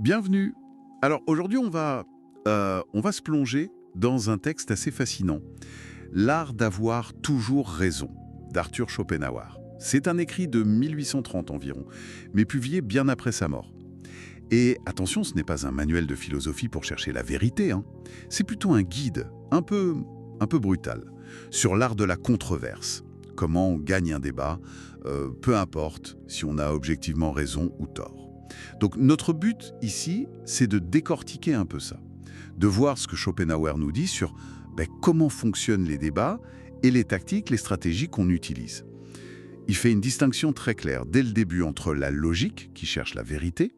Bienvenue. Alors aujourd'hui, on va se plonger dans un texte assez fascinant. L'art d'avoir toujours raison, d'Arthur Schopenhauer. C'est un écrit de 1830 environ, mais publié bien après sa mort. Et attention, ce n'est pas un manuel de philosophie pour chercher la vérité, hein. C'est plutôt un guide, un peu brutal, sur l'art de la controverse. Comment on gagne un débat, peu importe si on a objectivement raison ou tort. Donc notre but ici, c'est de décortiquer un peu ça, de voir ce que Schopenhauer nous dit sur comment fonctionnent les débats et les tactiques, les stratégies qu'on utilise. Il fait une distinction très claire dès le début entre la logique, qui cherche la vérité,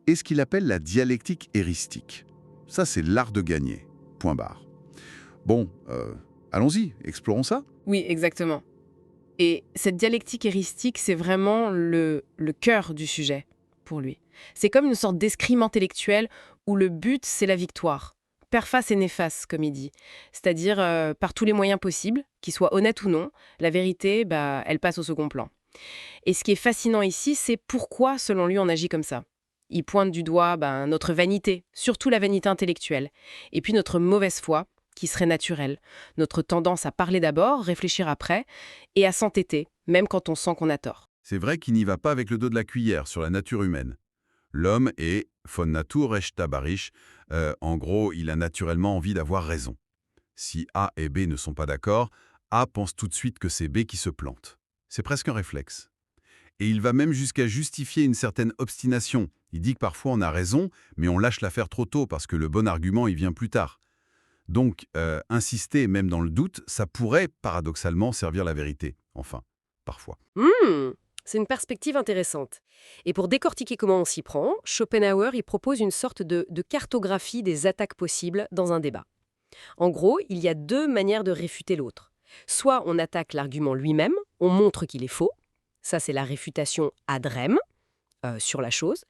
et ce qu'il appelle la dialectique héristique. Ça, c'est l'art de gagner. Point barre. Bon, allons-y, explorons ça. Oui, exactement. Et cette dialectique héristique, c'est vraiment le cœur du sujet pour lui. C'est comme une sorte d'escrime intellectuel où le but, c'est la victoire. Perface et néfaste, comme il dit. C'est-à-dire, par tous les moyens possibles, qu'ils soient honnêtes ou non, la vérité, elle passe au second plan. Et ce qui est fascinant ici, c'est pourquoi, selon lui, on agit comme ça. Il pointe du doigt notre vanité, surtout la vanité intellectuelle, et puis notre mauvaise foi, qui serait naturelle, notre tendance à parler d'abord, réfléchir après, et à s'entêter, même quand on sent qu'on a tort. C'est vrai qu'il n'y va pas avec le dos de la cuillère sur la nature humaine. L'homme est von Natur recht haberisch. En gros, il a naturellement envie d'avoir raison. Si A et B ne sont pas d'accord, A pense tout de suite que c'est B qui se plante. C'est presque un réflexe. Et il va même jusqu'à justifier une certaine obstination. Il dit que parfois on a raison, mais on lâche l'affaire trop tôt parce que le bon argument il vient plus tard. Donc, insister même dans le doute, ça pourrait paradoxalement servir la vérité. Enfin, parfois. C'est une perspective intéressante. Et pour décortiquer comment on s'y prend, Schopenhauer y propose une sorte de cartographie des attaques possibles dans un débat. En gros, il y a deux manières de réfuter l'autre. Soit on attaque l'argument lui-même, on montre qu'il est faux, ça c'est la réfutation ad rem, sur la chose.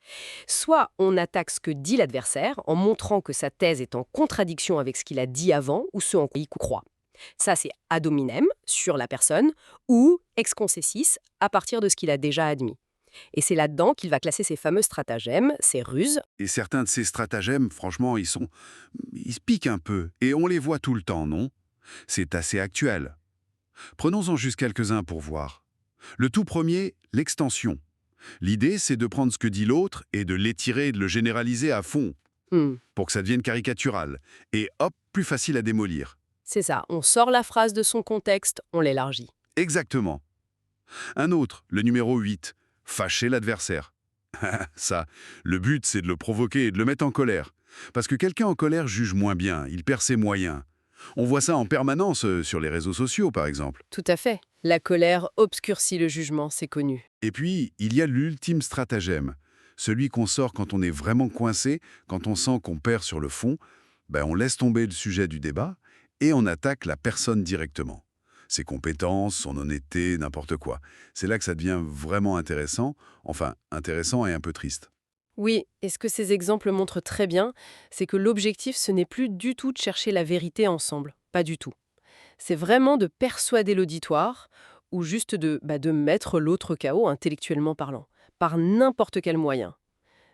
Soit on attaque ce que dit l'adversaire en montrant que sa thèse est en contradiction avec ce qu'il a dit avant ou ce en quoi il croit. Ça, c'est ad hominem, sur la personne, ou ex concessis, à partir de ce qu'il a déjà admis. Et c'est là-dedans qu'il va classer ses fameux stratagèmes, ses ruses. Et certains de ces stratagèmes, franchement, ils se piquent un peu. Et on les voit tout le temps, non? C'est assez actuel. Prenons-en juste quelques-uns pour voir. Le tout premier, l'extension. L'idée, c'est de prendre ce que dit l'autre et de l'étirer et de le généraliser à fond, Hmm, pour que ça devienne caricatural. Et hop, plus facile à démolir. c'est ça, on sort la phrase de son contexte, on l'élargit. Exactement. Un autre, le numéro 8, fâcher l'adversaire. Ça, le but, c'est de le provoquer et de le mettre en colère. Parce que quelqu'un en colère juge moins bien, il perd ses moyens. On voit ça en permanence sur les réseaux sociaux, par exemple. Tout à fait. La colère obscurcit le jugement, c'est connu. Et puis, il y a l'ultime stratagème. Celui qu'on sort quand on est vraiment coincé, quand on sent qu'on perd sur le fond, on laisse tomber le sujet du débat et on attaque la personne directement. Ses compétences, son honnêteté, n'importe quoi. C'est là que ça devient vraiment intéressant, enfin intéressant et un peu triste. Oui, et ce que ces exemples montrent très bien, c'est que l'objectif, ce n'est plus du tout de chercher la vérité ensemble. Pas du tout. C'est vraiment de persuader l'auditoire ou juste de mettre l'autre KO intellectuellement parlant, par n'importe quel moyen.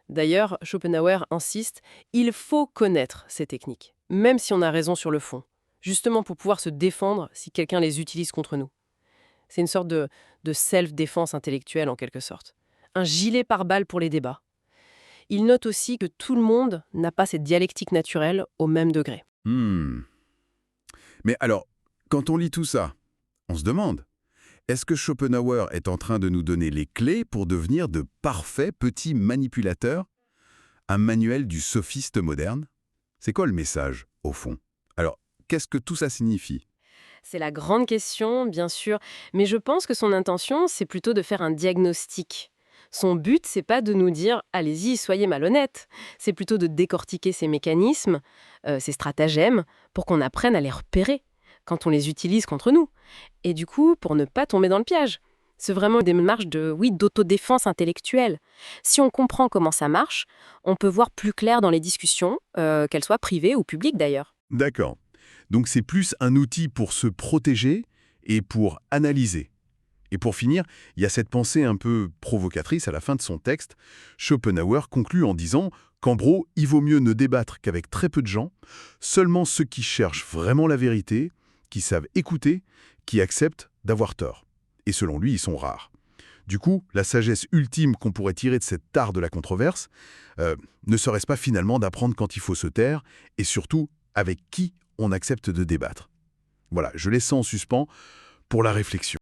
D'ailleurs, Schopenhauer insiste, il faut connaître ces techniques, même si on a raison sur le fond, justement pour pouvoir se défendre si quelqu'un les utilise contre nous. C'est une sorte de self-défense intellectuelle en quelque sorte. Un gilet pare-balles pour les débats. Il note aussi que tout le monde n'a pas cette dialectique naturelle au même degré. Hmm. Mais alors, quand on lit tout ça, on se demande, est-ce que Schopenhauer est en train de nous donner les clés pour devenir de parfaits petits manipulateurs? Un manuel du sophiste moderne? C'est quoi le message, au fond? Alors, qu'est-ce que tout ça signifie? C'est la grande question, bien sûr, mais je pense que son intention, c'est plutôt de faire un diagnostic. Son but, c'est pas de nous dire allez-y, soyez malhonnête. C'est plutôt de décortiquer ces mécanismes, ces stratagèmes, pour qu'on apprenne à les repérer quand on les utilise contre nous. Et du coup, pour ne pas tomber dans le piège. C'est vraiment une démarche d'autodéfense intellectuelle. Si on comprend comment ça marche, on peut voir plus clair dans les discussions, qu'elles soient privées ou publiques d'ailleurs. D'accord. Donc c'est plus un outil pour se protéger et pour analyser. Et pour finir, il y a cette pensée un peu provocatrice à la fin de son texte. Schopenhauer conclut en disant qu'en gros, il vaut mieux ne débattre qu'avec très peu de gens, seulement ceux qui cherchent vraiment la vérité, qui savent écouter, qui acceptent d'avoir tort. Et selon lui, ils sont rares. Du coup, la sagesse ultime qu'on pourrait tirer de cet art de la controverse, ne serait-ce pas finalement d'apprendre quand il faut se taire, et surtout avec qui on accepte de débattre. Voilà, je laisse ça en suspens pour la réflexion.